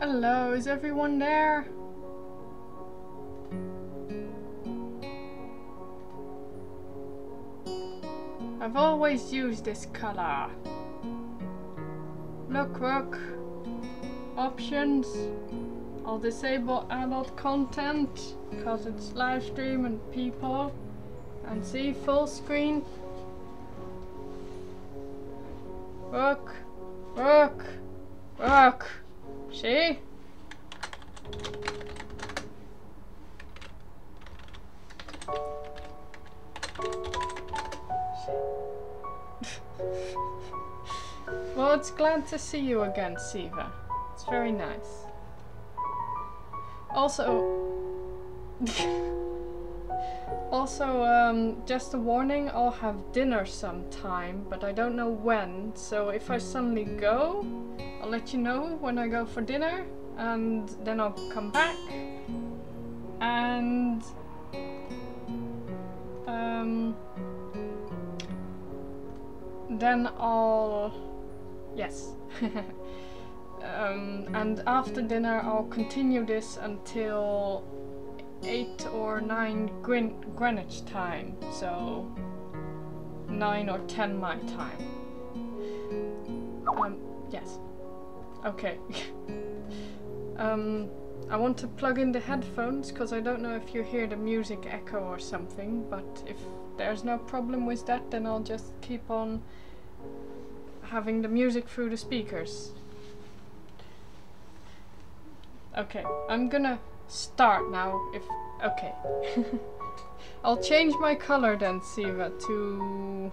Hello, is everyone there? I've always used this color. Look. Options. I'll disable adult content because it's live stream and people. And see, full screen. Look. See? Well, it's glad to see you again, Siva. It's very nice. Also, just a warning, I'll have dinner sometime, but I don't know when, so if I suddenly go, I'll let you know when I go for dinner, and then I'll come back, and then I'll... yes. And after dinner I'll continue this until 8 or 9 Greenwich time, so 9 or 10 my time. Yes. Okay. I want to plug in the headphones because I don't know if you hear the music echo or something, but if there's no problem with that, then I'll just keep on having the music through the speakers. Okay, I'm gonna start now, if... okay. I'll change my color then, Siva, to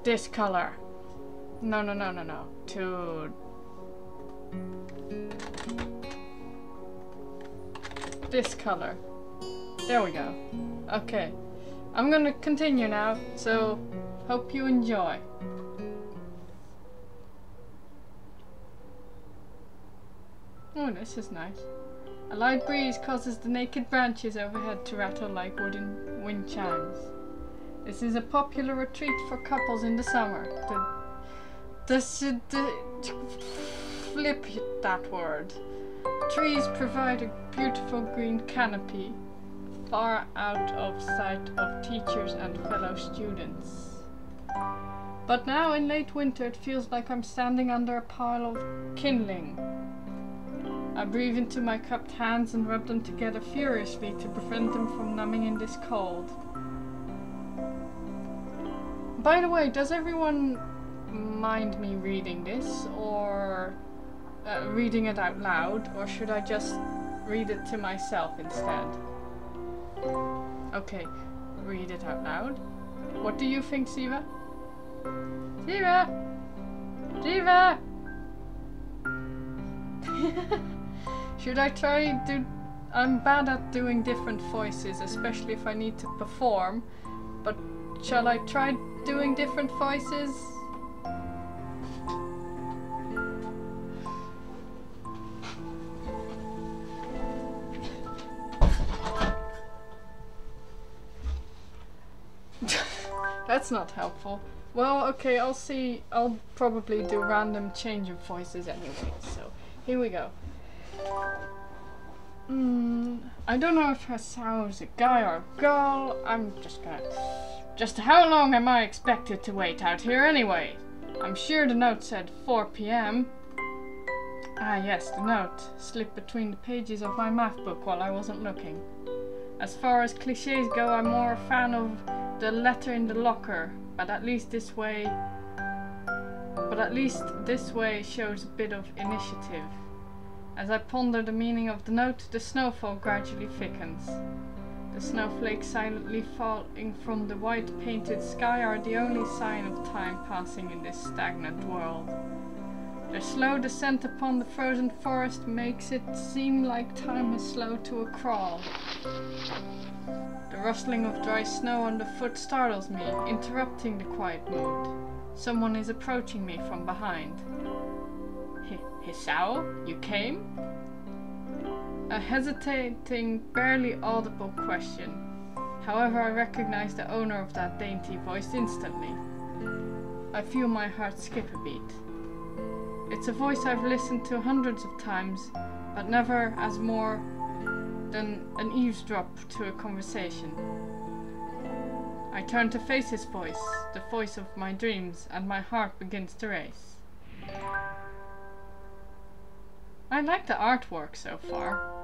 this color. No. To this color. There we go. Okay. I'm gonna continue now, so hope you enjoy. Oh, this is nice. A light breeze causes the naked branches overhead to rattle like wooden wind chimes. This is a popular retreat for couples in the summer. Flip that word. Trees provide a beautiful green canopy, far out of sight of teachers and fellow students. But now in late winter it feels like I'm standing under a pile of kindling. I breathe into my cupped hands and rub them together furiously to prevent them from numbing in this cold. By the way, does everyone mind me reading this, or reading it out loud, or should I just read it to myself instead? Okay, read it out loud. What do you think, Siva? Siva! Should I try I'm bad at doing different voices, especially if I need to perform, but shall I try doing different voices? That's not helpful. Well, okay, I'll see. I'll probably do random change of voices anyway, so here we go. I don't know if Hasao is a guy or a girl. I'm just gonna... Just how long am I expected to wait out here anyway? I'm sure the note said 4 PM. Ah yes, the note slipped between the pages of my math book while I wasn't looking. As far as cliches go, I'm more a fan of the letter in the locker, but at least this way shows a bit of initiative. As I ponder the meaning of the note, the snowfall gradually thickens. The snowflakes silently falling from the white painted sky are the only sign of time passing in this stagnant world. The slow descent upon the frozen forest makes it seem like time has slowed to a crawl. The rustling of dry snow underfoot startles me, interrupting the quiet mood. Someone is approaching me from behind. Hisao, you came? A hesitating, barely audible question. However, I recognize the owner of that dainty voice instantly. I feel my heart skip a beat. It's a voice I've listened to hundreds of times, but never as more than an eavesdrop to a conversation. I turn to face his voice, the voice of my dreams, and my heart begins to race. I like the artwork so far.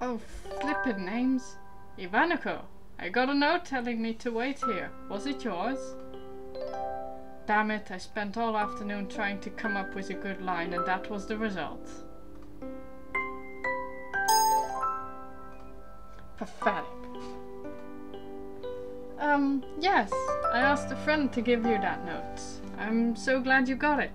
Oh, flippin' names. Ivanako, I got a note telling me to wait here. Was it yours? Damn it, I spent all afternoon trying to come up with a good line, and that was the result. Pathetic. Yes, I asked a friend to give you that note. I'm so glad you got it.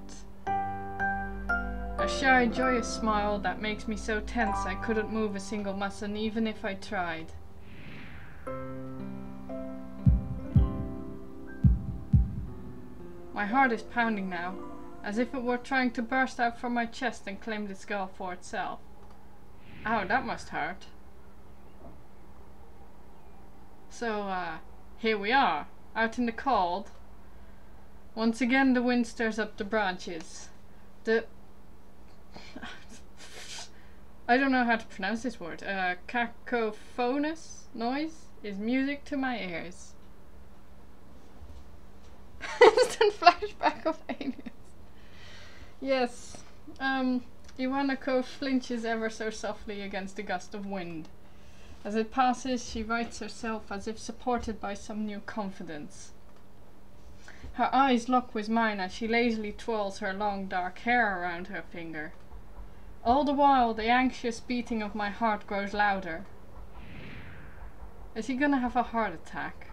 A shy, joyous smile that makes me so tense I couldn't move a single muscle even if I tried. My heart is pounding now, as if it were trying to burst out from my chest and claim the skull for itself. Ow, that must hurt. So, here we are, out in the cold. Once again the wind stirs up the branches. I don't know how to pronounce this word. Cacophonous noise is music to my ears. Instant flashback of aliens. Yes. Iwanako flinches ever so softly against a gust of wind. As it passes, she rights herself as if supported by some new confidence. Her eyes lock with mine as she lazily twirls her long dark hair around her finger. All the while, the anxious beating of my heart grows louder. Is he gonna have a heart attack?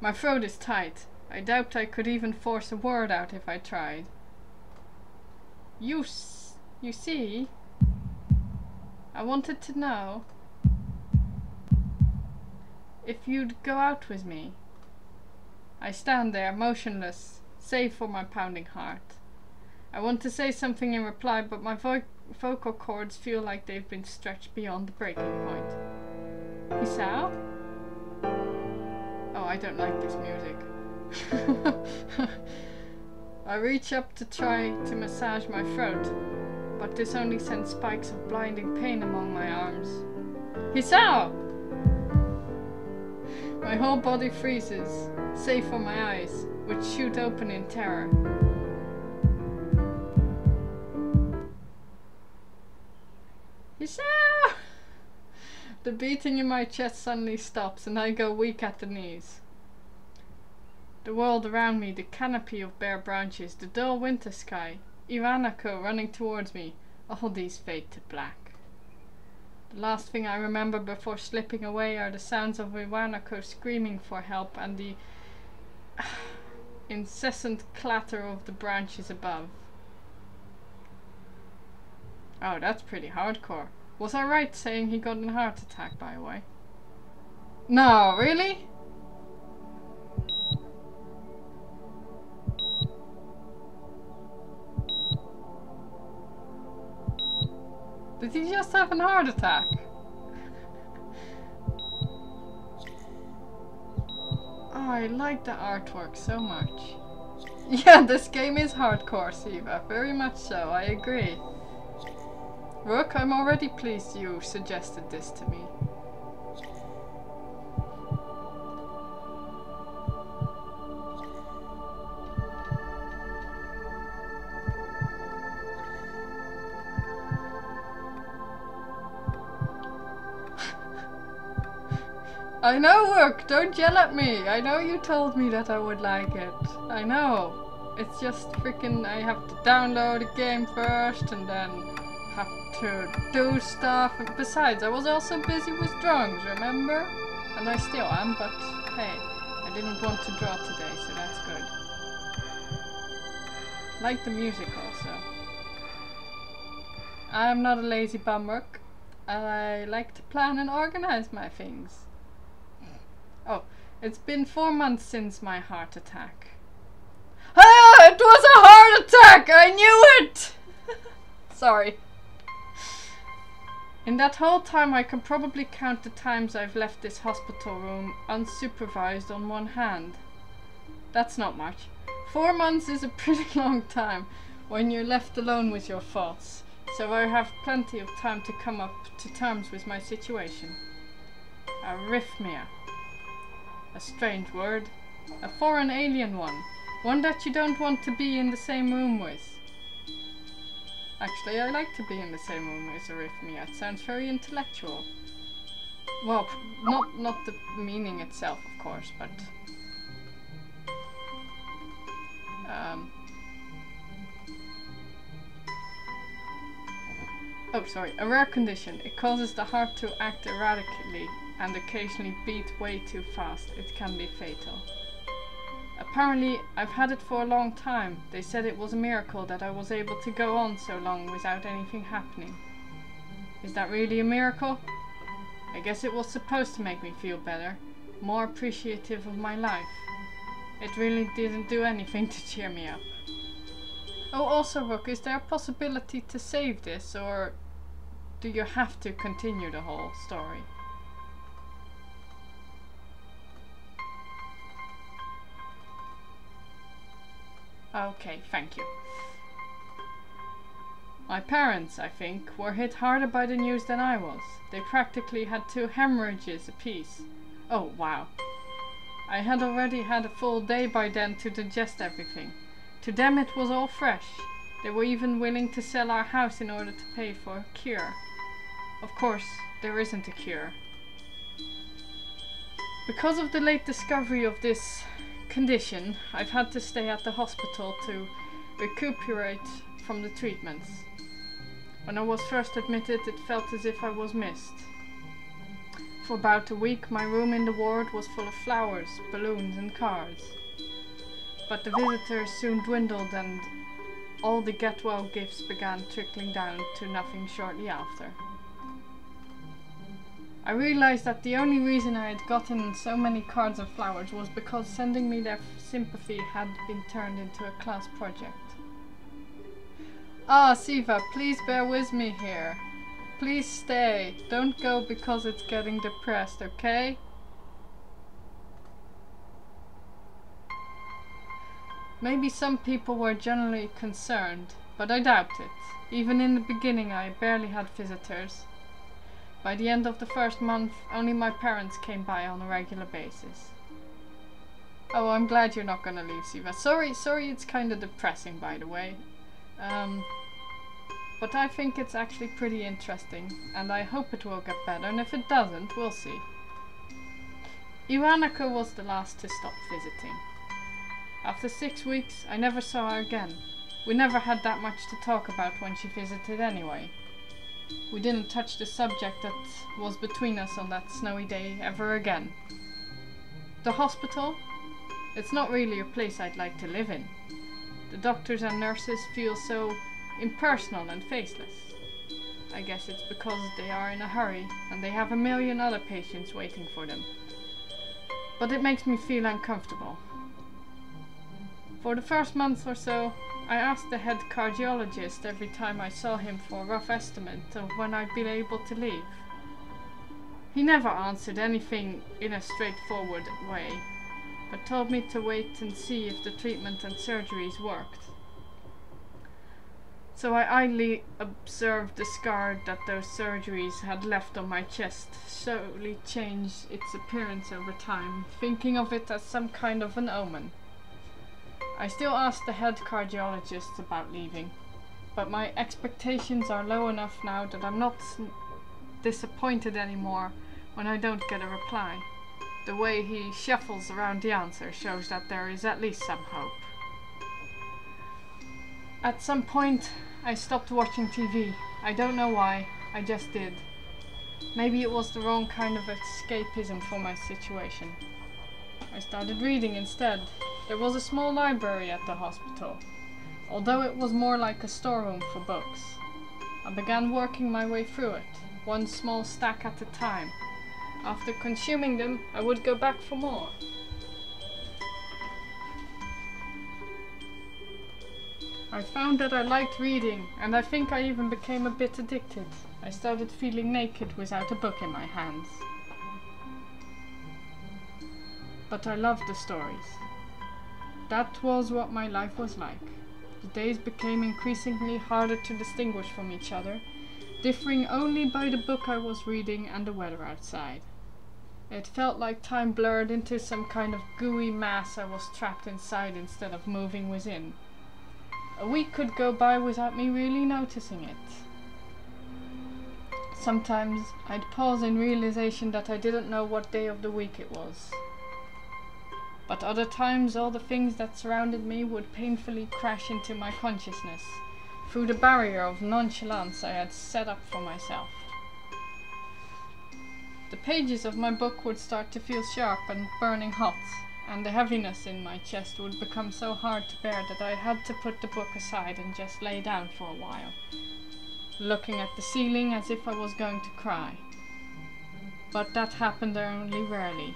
My throat is tight. I doubt I could even force a word out if I tried. You see, I wanted to know if you'd go out with me. I stand there, motionless, save for my pounding heart. I want to say something in reply, but my vocal cords feel like they've been stretched beyond the breaking point. Hisao? Oh, I don't like this music. I reach up to try to massage my throat, but this only sends spikes of blinding pain among my arms. Hisao! My whole body freezes, save for my eyes, which shoot open in terror. Hisao! The beating in my chest suddenly stops and I go weak at the knees. The world around me, the canopy of bare branches, the dull winter sky, Ivanako running towards me, all these fade to black. The last thing I remember before slipping away are the sounds of Ivanako screaming for help and the incessant clatter of the branches above. Oh, that's pretty hardcore. Was I right saying he got a heart attack, by the way? No, really? Did he just have a heart attack? Oh, I like the artwork so much. Yeah, this game is hardcore, Siva. Very much so, I agree. Rook, I'm already pleased you suggested this to me. I know, Rook, don't yell at me. I know you told me that I would like it. I know. It's just freaking, I have to download the game first and then have to do stuff. And besides, I was also busy with drawings, remember? And I still am, but hey, I didn't want to draw today, so that's good. Like the music also. I'm not a lazy bum, Rook. I like to plan and organize my things. Oh, it's been 4 months since my heart attack. Ah, it was a heart attack! I knew it! Sorry. In that whole time I can probably count the times I've left this hospital room unsupervised on one hand. That's not much. 4 months is a pretty long time when you're left alone with your thoughts, so I have plenty of time to come up to terms with my situation. Arrhythmia. A strange word. A foreign alien one that you don't want to be in the same room with. Actually, I like to be in the same room with arrhythmia. It sounds very intellectual. Well, not the meaning itself, of course, but oh, sorry. A rare condition. It causes the heart to act erratically and occasionally beat way too fast. It can be fatal. Apparently, I've had it for a long time. They said it was a miracle that I was able to go on so long without anything happening. Is that really a miracle? I guess it was supposed to make me feel better, more appreciative of my life. It really didn't do anything to cheer me up. Oh, also, Rook, is there a possibility to save this, or do you have to continue the whole story? Okay, thank you. My parents, I think, were hit harder by the news than I was. They practically had 2 hemorrhages apiece. Oh, wow. I had already had a full day by then to digest everything. To them it was all fresh. They were even willing to sell our house in order to pay for a cure. Of course, there isn't a cure. Because of the late discovery of this condition, I've had to stay at the hospital to recuperate from the treatments. When I was first admitted, it felt as if I was missed. For about a week, my room in the ward was full of flowers, balloons and cards. But the visitors soon dwindled and all the get-well gifts began trickling down to nothing shortly after. I realized that the only reason I had gotten so many cards and flowers was because sending me their sympathy had been turned into a class project. Ah, Siva, please bear with me here. Please stay. Don't go because it's getting depressed, okay? Maybe some people were generally concerned, but I doubt it. Even in the beginning I barely had visitors. By the end of the first month, only my parents came by on a regular basis. Oh, I'm glad you're not gonna leave, Siva. Sorry, it's kinda depressing, by the way. But I think it's actually pretty interesting, and I hope it will get better, and if it doesn't, we'll see. Ivanaka was the last to stop visiting. After 6 weeks, I never saw her again. We never had that much to talk about when she visited anyway. We didn't touch the subject that was between us on that snowy day ever again. The hospital? It's not really a place I'd like to live in. The doctors and nurses feel so impersonal and faceless. I guess it's because they are in a hurry and they have a million other patients waiting for them. But it makes me feel uncomfortable. For the first month or so, I asked the head cardiologist every time I saw him for a rough estimate of when I'd be able to leave. He never answered anything in a straightforward way, but told me to wait and see if the treatment and surgeries worked. So I idly observed the scar that those surgeries had left on my chest slowly change its appearance over time, thinking of it as some kind of an omen. I still ask the head cardiologist about leaving, but my expectations are low enough now that I'm not disappointed anymore when I don't get a reply. The way he shuffles around the answer shows that there is at least some hope. At some point, I stopped watching TV. I don't know why, I just did. Maybe it was the wrong kind of escapism for my situation. I started reading instead. There was a small library at the hospital, although it was more like a storeroom for books. I began working my way through it, one small stack at a time. After consuming them, I would go back for more. I found that I liked reading, and I think I even became a bit addicted. I started feeling naked without a book in my hands. But I loved the stories. That was what my life was like. The days became increasingly harder to distinguish from each other, differing only by the book I was reading and the weather outside. It felt like time blurred into some kind of gooey mass I was trapped inside instead of moving within. A week could go by without me really noticing it. Sometimes I'd pause in realization that I didn't know what day of the week it was. But other times all the things that surrounded me would painfully crash into my consciousness through the barrier of nonchalance I had set up for myself. The pages of my book would start to feel sharp and burning hot, and the heaviness in my chest would become so hard to bear that I had to put the book aside and just lay down for a while, looking at the ceiling as if I was going to cry. But that happened only rarely,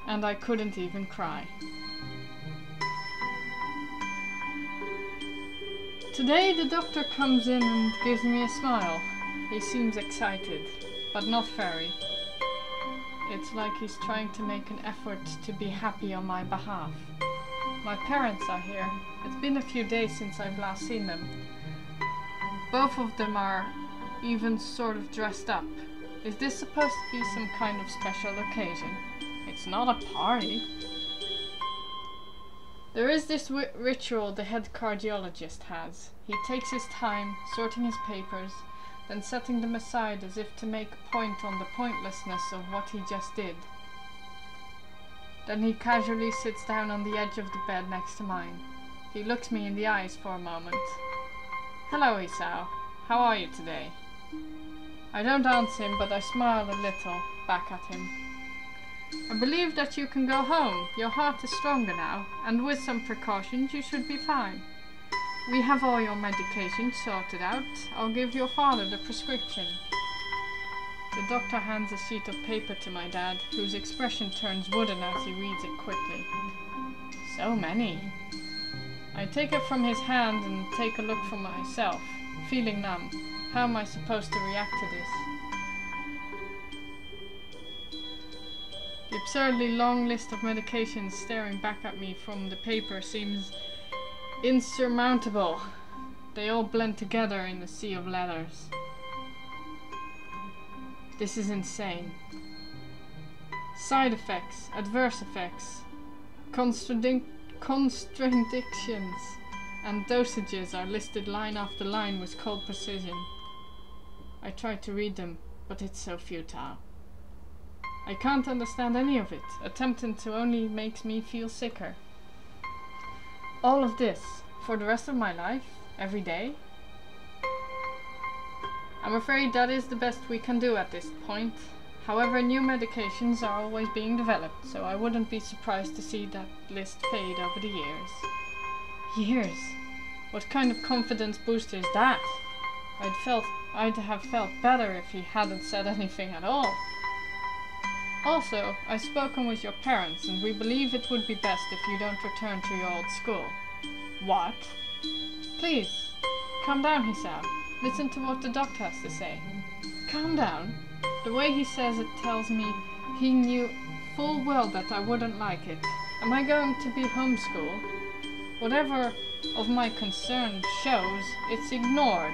and I couldn't even cry. Today the doctor comes in and gives me a smile. He seems excited, but not very. It's like he's trying to make an effort to be happy on my behalf. My parents are here. It's been a few days since I've last seen them. Both of them are even sort of dressed up. Is this supposed to be some kind of special occasion? It's not a party. There is this ritual the head cardiologist has. He takes his time, sorting his papers, then setting them aside as if to make a point on the pointlessness of what he just did. Then he casually sits down on the edge of the bed next to mine. He looks me in the eyes for a moment. "Hello, Isao. How are you today?" I don't answer him, but I smile a little back at him. "I believe that you can go home. Your heart is stronger now, and with some precautions you should be fine. We have all your medications sorted out. I'll give your father the prescription." The doctor hands a sheet of paper to my dad, whose expression turns wooden as he reads it quickly. So many. I take it from his hand and take a look for myself, feeling numb. How am I supposed to react to this? The absurdly long list of medications staring back at me from the paper seems insurmountable. They all blend together in a sea of letters. This is insane. Side effects, adverse effects, contradictions, and dosages are listed line after line with cold precision. I try to read them, but it's so futile. I can't understand any of it. Attempting to only makes me feel sicker. All of this, for the rest of my life, every day? I'm afraid that is the best we can do at this point. However, new medications are always being developed, so I wouldn't be surprised to see that list fade over the years. Years? What kind of confidence booster is that? I'd have felt better if he hadn't said anything at all. Also, I've spoken with your parents, and we believe it would be best if you don't return to your old school. What? Please, calm down, Hisao. Listen to what the doctor has to say. Calm down? The way he says it tells me he knew full well that I wouldn't like it. Am I going to be homeschooled? Whatever of my concern shows, it's ignored.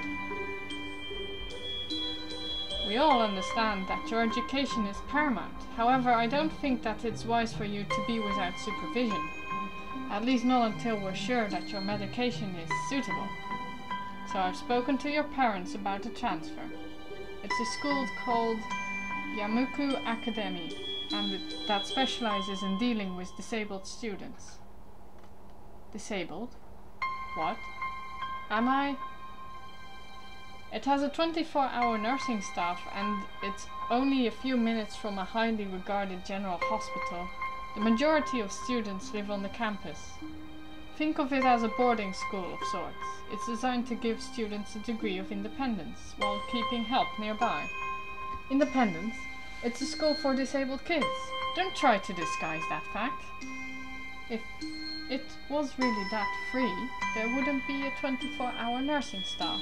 We all understand that your education is paramount. However, I don't think that it's wise for you to be without supervision. At least not until we're sure that your medication is suitable. So I've spoken to your parents about a transfer. It's a school called Yamuku Academy, and that specializes in dealing with disabled students. Disabled? What? Am I? It has a 24-hour nursing staff, and it's only a few minutes from a highly regarded general hospital. The majority of students live on the campus. Think of it as a boarding school of sorts. It's designed to give students a degree of independence, while keeping help nearby. Independence? It's a school for disabled kids. Don't try to disguise that fact. If it was really that free, there wouldn't be a 24-hour nursing staff.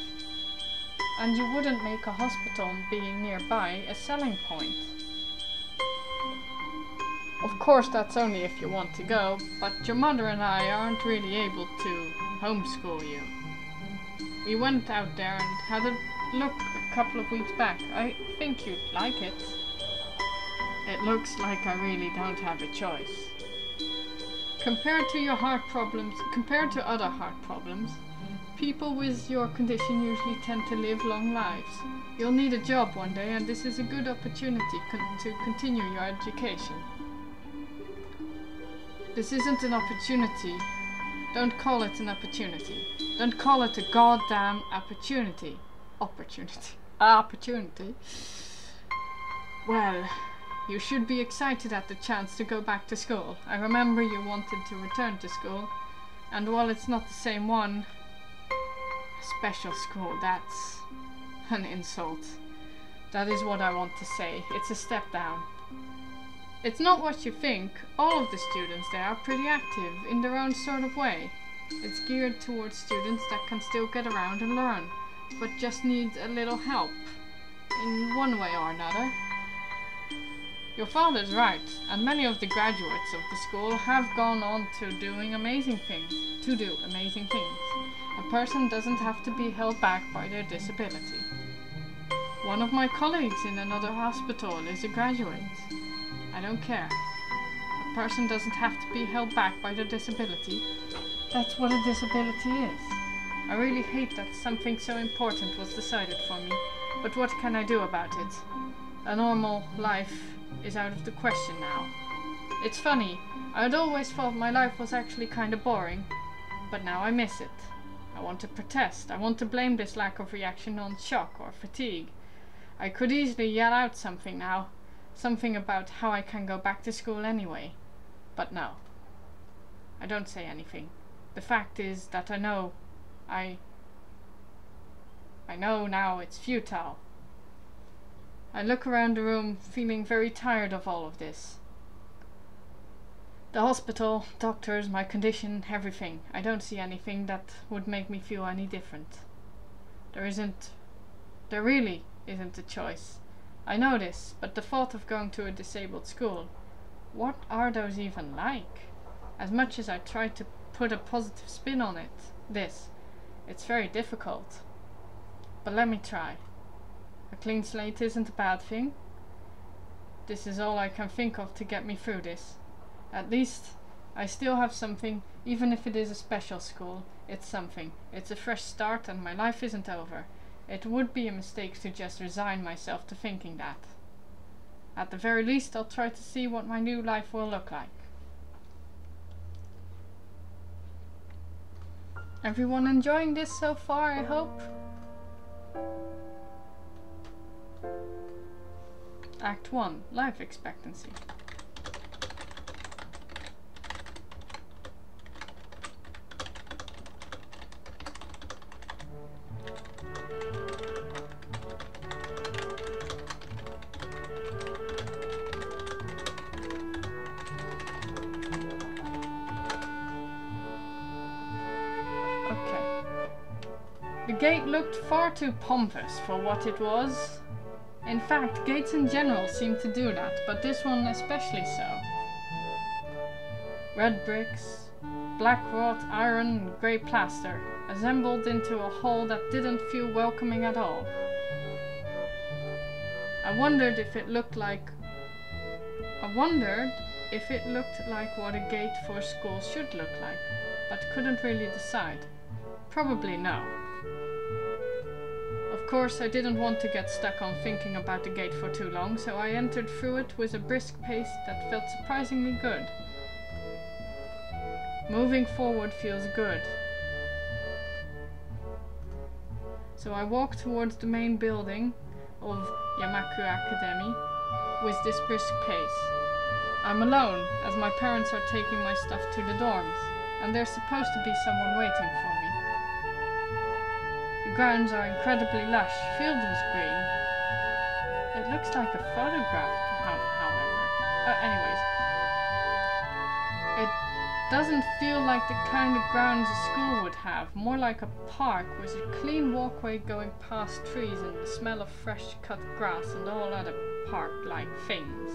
and you wouldn't make a hospital being nearby a selling point. Of course, that's only if you want to go, but your mother and I aren't really able to homeschool you. We went out there and had a look a couple of weeks back. I think you'd like it. It looks like I really don't have a choice. Compared to other heart problems, people with your condition usually tend to live long lives. You'll need a job one day, and this is a good opportunity to continue your education. This isn't an opportunity. Don't call it an opportunity. Don't call it a goddamn opportunity. Opportunity. Well, you should be excited at the chance to go back to school. I remember you wanted to return to school, and while it's not the same one, special school, that's an insult. That is what I want to say. It's a step down. It's not what you think. All of the students there are pretty active in their own sort of way. It's geared towards students that can still get around and learn, but just need a little help in one way or another. Your father's right, and many of the graduates of the school have gone on to do amazing things. A person doesn't have to be held back by their disability. One of my colleagues in another hospital is a graduate. I don't care. A person doesn't have to be held back by their disability. That's what a disability is. I really hate that something so important was decided for me, but what can I do about it? A normal life is out of the question now. It's funny, I'd always thought my life was actually kinda boring, but now I miss it. I want to protest. I want to blame this lack of reaction on shock or fatigue. I could easily yell out something now. Something about how I can go back to school anyway. But no. I don't say anything. The fact is that I know now it's futile. I look around the room feeling very tired of all of this. The hospital, doctors, my condition, everything. I don't see anything that would make me feel any different. There really isn't a choice. I know this, but the thought of going to a disabled school, what are those even like? As much as I try to put a positive spin on it's very difficult. But let me try. A clean slate isn't a bad thing. This is all I can think of to get me through this. At least I still have something, even if it is a special school. It's something. It's a fresh start and my life isn't over. It would be a mistake to just resign myself to thinking that. At the very least, I'll try to see what my new life will look like. Everyone enjoying this so far, I hope? Act 1. Life expectancy. The gate looked far too pompous for what it was. In fact, gates in general seem to do that, but this one especially so. Red bricks, black wrought iron and grey plaster, assembled into a whole that didn't feel welcoming at all. I wondered if it looked like what a gate for a school should look like, but couldn't really decide. Probably no. Of course, I didn't want to get stuck on thinking about the gate for too long, so I entered through it with a brisk pace that felt surprisingly good. Moving forward feels good. So I walked towards the main building of Yamaku Academy with this brisk pace. I'm alone, as my parents are taking my stuff to the dorms, and there's supposed to be someone waiting for me. The grounds are incredibly lush, filled with green. It looks like a photograph, however. Anyways, doesn't feel like the kind of grounds a school would have, more like a park with a clean walkway going past trees and the smell of fresh cut grass and all other park-like things.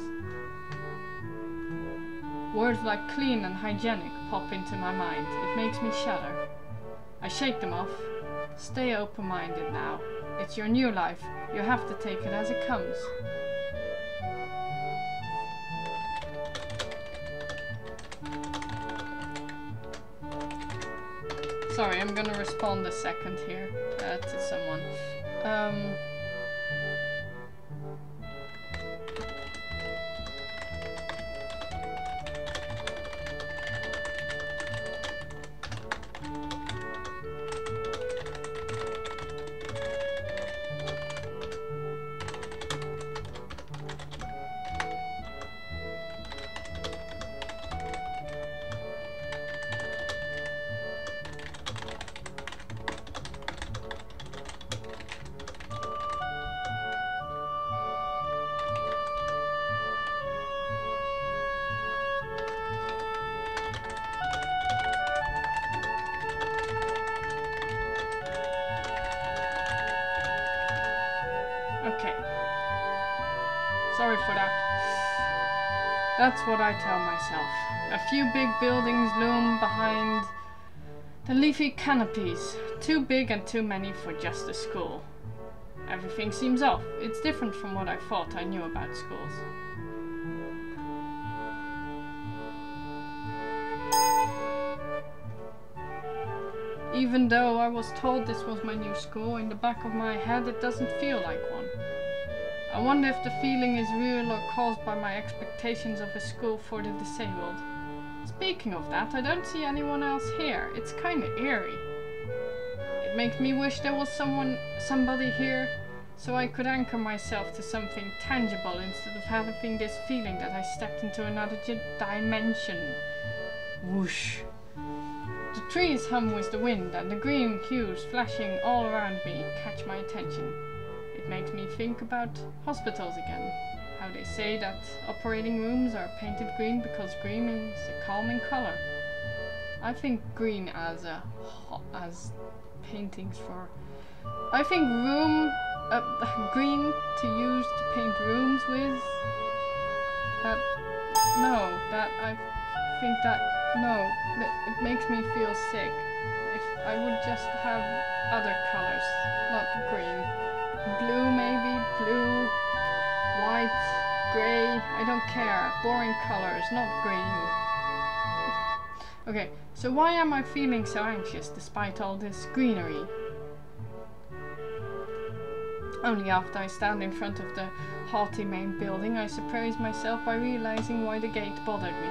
Words like clean and hygienic pop into my mind. It makes me shudder. I shake them off. Stay open-minded now. It's your new life. You have to take it as it comes. Sorry, I'm gonna respond a second here to someone. Okay. Sorry for that. That's what I tell myself. A few big buildings loom behind the leafy canopies. Too big and too many for just a school. Everything seems off. It's different from what I thought I knew about schools. Even though I was told this was my new school, in the back of my head it doesn't feel like one. I wonder if the feeling is real or caused by my expectations of a school for the disabled. Speaking of that, I don't see anyone else here. It's kinda eerie. It makes me wish there was somebody here, so I could anchor myself to something tangible instead of having this feeling that I stepped into another dimension. Whoosh. The trees hum with the wind, and the green hues flashing all around me catch my attention. It makes me think about hospitals again. How they say that operating rooms are painted green because green is a calming color. I think green as paintings for... I think green to use to paint rooms with. It makes me feel sick. If I would just have other colors, not green. Blue maybe, blue, white, grey, I don't care. Boring colors, not green. Okay, so why am I feeling so anxious despite all this greenery? Only after I stand in front of the haughty main building, I surprise myself by realizing why the gate bothered me.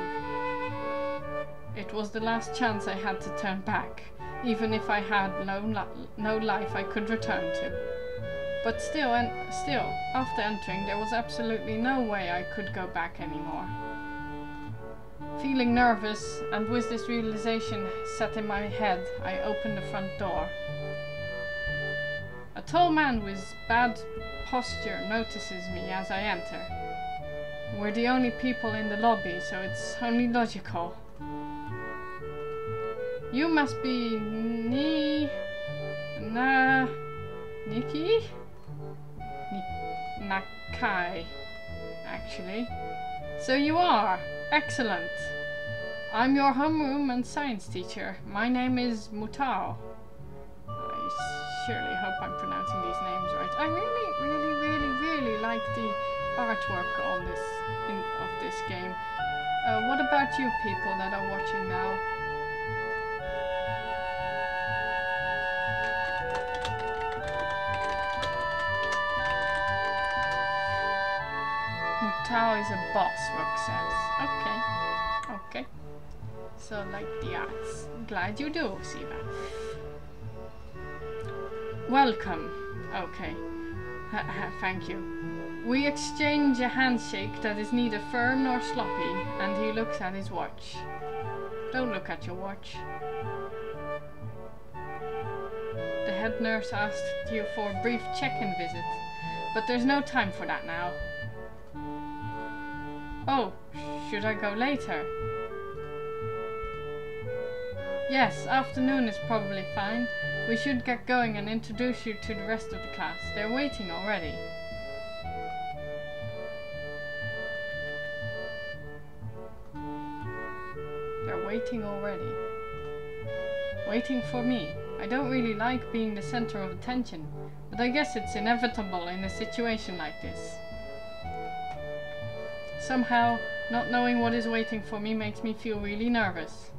It was the last chance I had to turn back, even if I had no life I could return to. But still, after entering, there was absolutely no way I could go back anymore. Feeling nervous, and with this realization set in my head, I opened the front door. A tall man with bad posture notices me as I enter. We're the only people in the lobby, so it's only logical. You must be Nikki? Nakai, actually. So you are. Excellent. I'm your homeroom and science teacher. My name is Mutao. I surely hope I'm pronouncing these names right. I really like the artwork on of this game. What about you people that are watching now? Mutao is a boss, Rook says. Okay. So like the arts. Glad you do see that. Welcome. Okay. Thank you. We exchange a handshake that is neither firm nor sloppy, and he looks at his watch. Don't look at your watch. The head nurse asked you for a brief check-in visit, but there's no time for that now. Oh, should I go later? Yes, afternoon is probably fine. We should get going and introduce you to the rest of the class. They're waiting already. They're waiting already. Waiting for me. I don't really like being the center of attention, but I guess it's inevitable in a situation like this. Somehow, not knowing what is waiting for me makes me feel really nervous.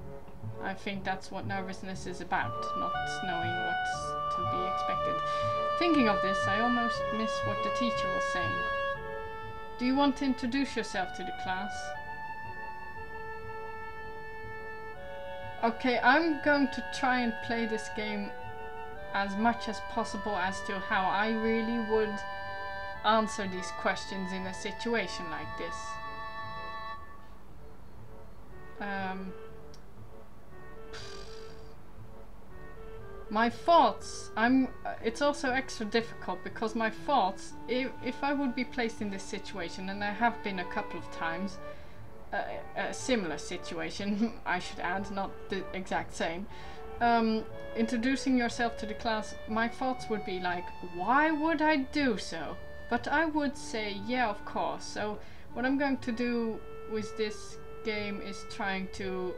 I think that's what nervousness is about, not knowing what's to be expected. Thinking of this, I almost miss what the teacher was saying. Do you want to introduce yourself to the class? Okay, I'm going to try and play this game as much as possible as to how I really would answer these questions in a situation like this. My thoughts, it's also extra difficult because my thoughts, if I would be placed in this situation, and I have been a couple of times, a similar situation, I should add, not the exact same, introducing yourself to the class, my thoughts would be like, why would I do so? But I would say, yeah, of course. So what I'm going to do with this game is trying to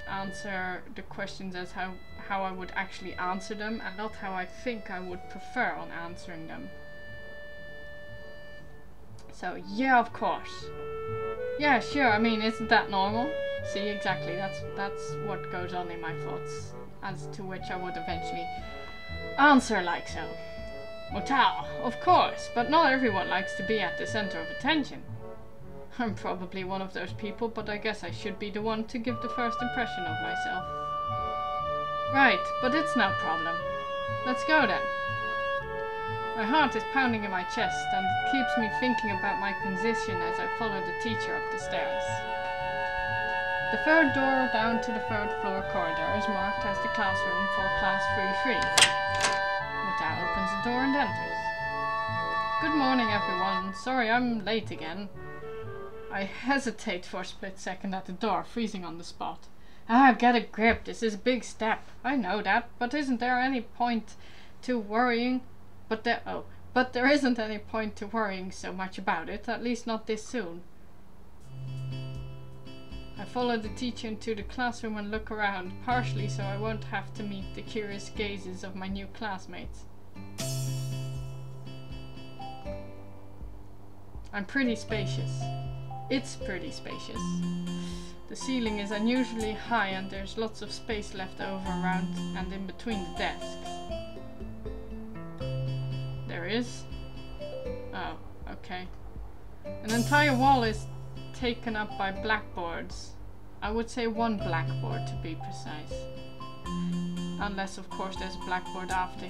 answer the questions as how I would actually answer them, and not how I think I would prefer on answering them. So yeah, of course. Yeah, sure. I mean, isn't that normal? See, exactly. That's what goes on in my thoughts, as to which I would eventually answer like so. Mutao, of course, but not everyone likes to be at the center of attention. I'm probably one of those people, but I guess I should be the one to give the first impression of myself. Right, but it's no problem. Let's go then. My heart is pounding in my chest, and it keeps me thinking about my position as I follow the teacher up the stairs. The third door down to the third floor corridor is marked as the classroom for class 3-3. Mutao opens the door and enters. Good morning, everyone. Sorry I'm late again. I hesitate for a split second at the door, freezing on the spot. Ah, get a grip. This is a big step. I know that, but isn't there any point to worrying? But there isn't any point to worrying so much about it, at least not this soon. I follow the teacher into the classroom and look around, partially so I won't have to meet the curious gazes of my new classmates. I'm pretty spacious. It's pretty spacious. The ceiling is unusually high and there's lots of space left over around and in between the desks. There is? Oh, okay. An entire wall is taken up by blackboards. I would say one blackboard to be precise. Unless of course there's a blackboard after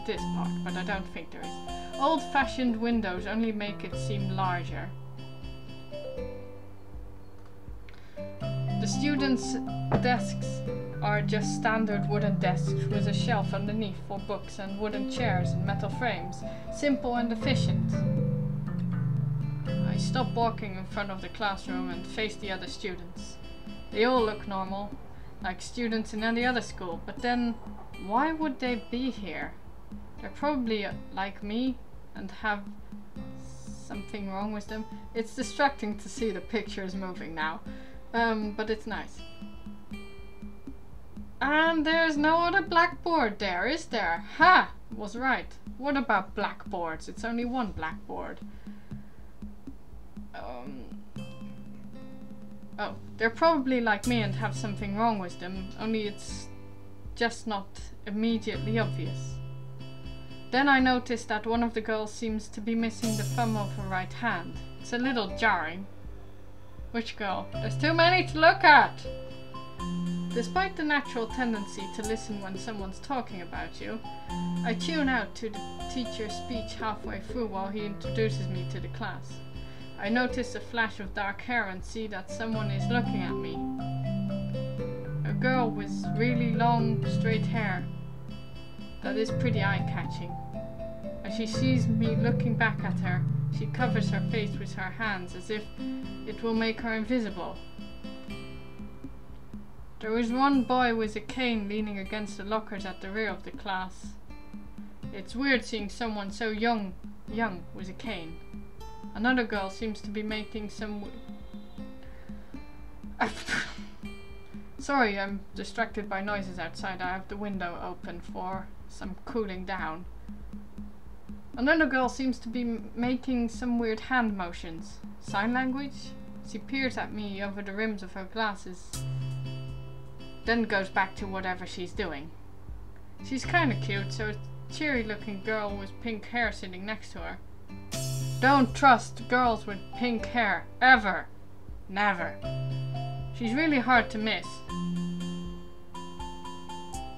this part, but I don't think there is. Old-fashioned windows only make it seem larger. The students' desks are just standard wooden desks with a shelf underneath for books and wooden chairs and metal frames. Simple and efficient. I stop walking in front of the classroom and face the other students. They all look normal, like students in any other school, but then why would they be here? They're probably like me and have something wrong with them. It's distracting to see the pictures moving now, but it's nice. And there's no other blackboard there, is there? Ha! Was right. What about blackboards? It's only one blackboard. Oh, they're probably like me and have something wrong with them, only it's just not immediately obvious. Then I noticed that one of the girls seems to be missing the thumb of her right hand. It's a little jarring. Which girl? There's too many to look at! Despite the natural tendency to listen when someone's talking about you, I tune out to the teacher's speech halfway through while he introduces me to the class. I notice a flash of dark hair and see that someone is looking at me. A girl with really long, straight hair. That is pretty eye-catching. As she sees me looking back at her, she covers her face with her hands as if it will make her invisible. There was one boy with a cane leaning against the lockers at the rear of the class. It's weird seeing someone so young with a cane. Another girl seems to be making some... Sorry, I'm distracted by noises outside. I have the window open for some cooling down. Another girl seems to be making some weird hand motions. Sign language? She peers at me over the rims of her glasses, then goes back to whatever she's doing. She's kinda cute, so a cheery looking girl with pink hair sitting next to her. Don't trust girls with pink hair, ever. Never. She's really hard to miss.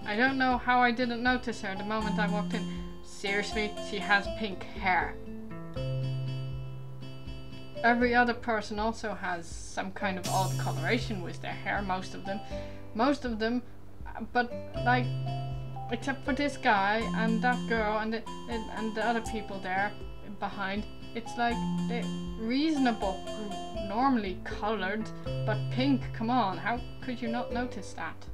I don't know how I didn't notice her the moment I walked in. Seriously, she has pink hair. Every other person also has some kind of odd coloration with their hair, most of them, but like, except for this guy and that girl and the other people there behind, it's like they're reasonable, normally colored, but pink, come on, how could you not notice that?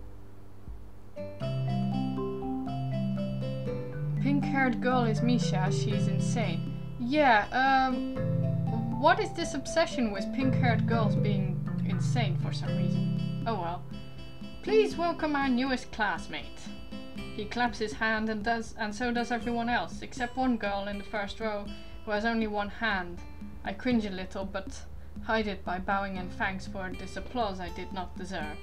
Pink-haired girl is Misha, she's insane. Yeah, what is this obsession with pink-haired girls being insane for some reason? Oh well. Please welcome our newest classmate. He claps his hand and so does everyone else, except one girl in the first row who has only one hand. I cringe a little, but hide it by bowing in thanks for this applause I did not deserve.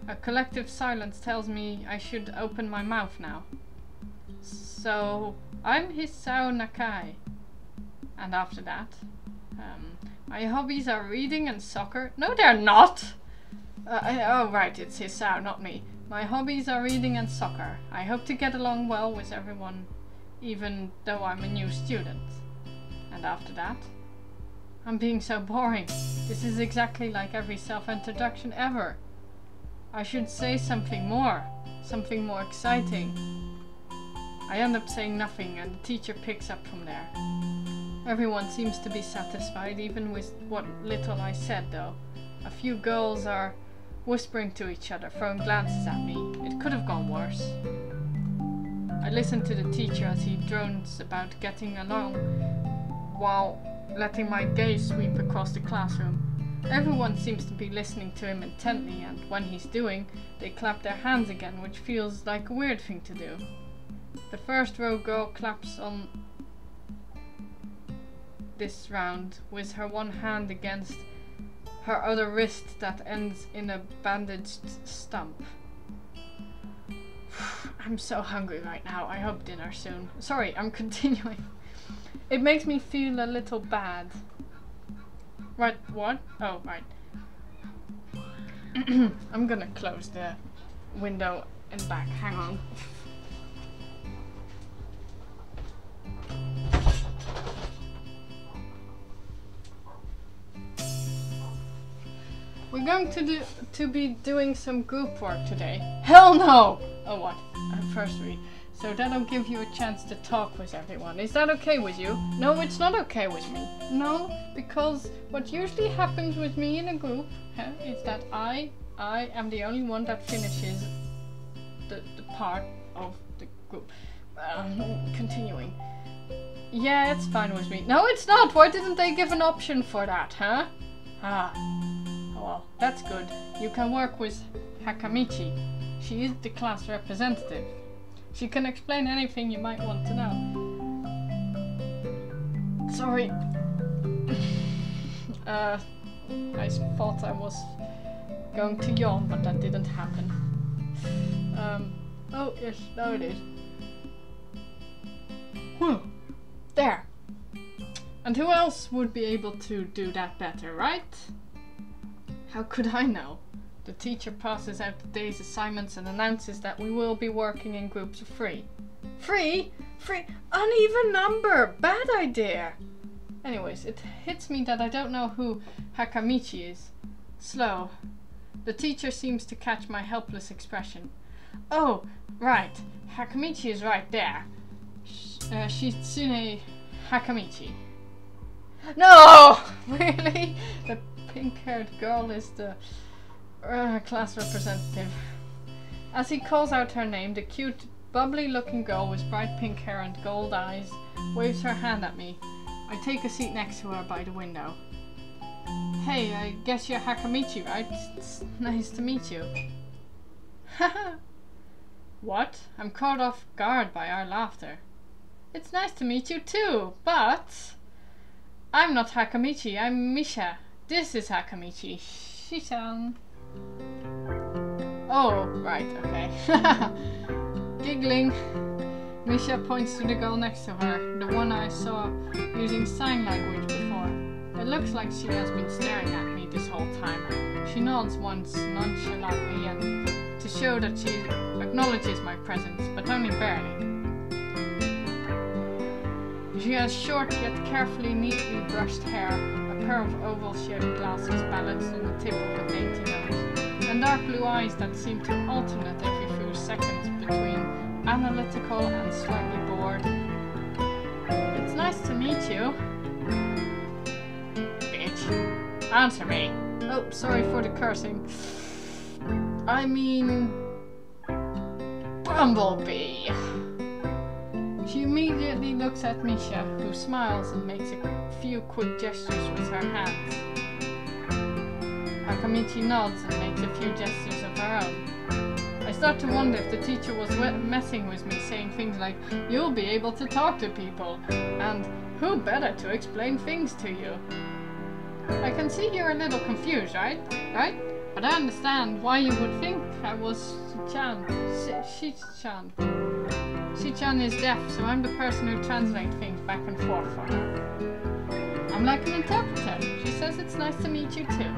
A collective silence tells me I should open my mouth now. So, I'm Hisao Nakai. And after that, my hobbies are reading and soccer. No, they're not! Oh right, it's Hisao, not me. My hobbies are reading and soccer. I hope to get along well with everyone, even though I'm a new student. And after that, I'm being so boring. This is exactly like every self-introduction ever. I should say something more exciting. I end up saying nothing and the teacher picks up from there. Everyone seems to be satisfied, even with what little I said though. A few girls are whispering to each other, throwing glances at me. It could have gone worse. I listen to the teacher as he drones about getting along while letting my gaze sweep across the classroom. Everyone seems to be listening to him intently, and when he's doing, they clap their hands again, which feels like a weird thing to do. The first row girl claps on this round with her one hand against her other wrist that ends in a bandaged stump. I'm so hungry right now. I hope dinner soon. Sorry, I'm continuing. It makes me feel a little bad. Right, what? Oh, right. I'm gonna close the window and back. Hang on. We're going to be doing some group work today. Hell no! Oh what? First read. So that'll give you a chance to talk with everyone. Is that okay with you? No, it's not okay with me. No, because what usually happens with me in a group is that I am the only one that finishes the part of the group. Continuing. Yeah, it's fine with me. No, it's not! Why didn't they give an option for that, huh? Ah. Well, that's good. You can work with Hakamichi. She is the class representative. She can explain anything you might want to know. Sorry. I thought I was going to yawn, but that didn't happen. Oh yes, now it is. Whew. There. And who else would be able to do that better, right? How could I know? The teacher passes out the day's assignments and announces that we will be working in groups of 3. 3? 3? Uneven number! Bad idea! Anyways, it hits me that I don't know who Hakamichi is. Slow. The teacher seems to catch my helpless expression. Oh, right. Hakamichi is right there. Shitsune Hakamichi. No! Really? The pink-haired girl is the class representative. As he calls out her name, the cute, bubbly-looking girl with bright pink hair and gold eyes waves her hand at me. I take a seat next to her by the window. Hey, I guess you're Hakamichi, right? It's nice to meet you. Haha! What? I'm caught off guard by our laughter. It's nice to meet you too, but... I'm not Hakamichi, I'm Misha. This is Hakamichi. Shishan. Oh, right, okay. Giggling, Misha points to the girl next to her, the one I saw using sign language before. It looks like she has been staring at me this whole time. She nods once nonchalantly and to show that she acknowledges my presence, but only barely. She has short yet carefully neatly brushed hair, a pair of oval-shaped glasses balanced on the tip of a dainty nose, and dark blue eyes that seem to alternate every few seconds between analytical and slightly bored. It's nice to meet you. Bitch. Answer me. Oh, sorry for the cursing. I mean... Bumblebee. She immediately looks at Misha, who smiles and makes a few quick gestures with her hands. Hakamichi nods and makes a few gestures of her own. I start to wonder if the teacher was messing with me, saying things like, "You'll be able to talk to people," and "Who better to explain things to you?" I can see you're a little confused, right? But I understand why you would think I was Shi-chan. Shi-chan. Shi-chan is deaf, so I'm the person who translates things back and forth for her. I'm like an interpreter. She says it's nice to meet you too.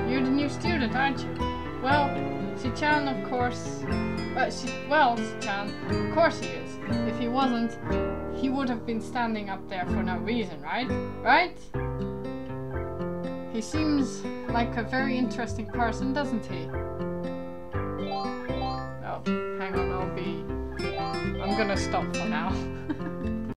You're the new student, aren't you? Well, Shi-chan, of course... Shi-chan, of course he is. If he wasn't, he would have been standing up there for no reason, right? Right? He seems like a very interesting person, doesn't he? Oh, hang on, I'm gonna stop for now.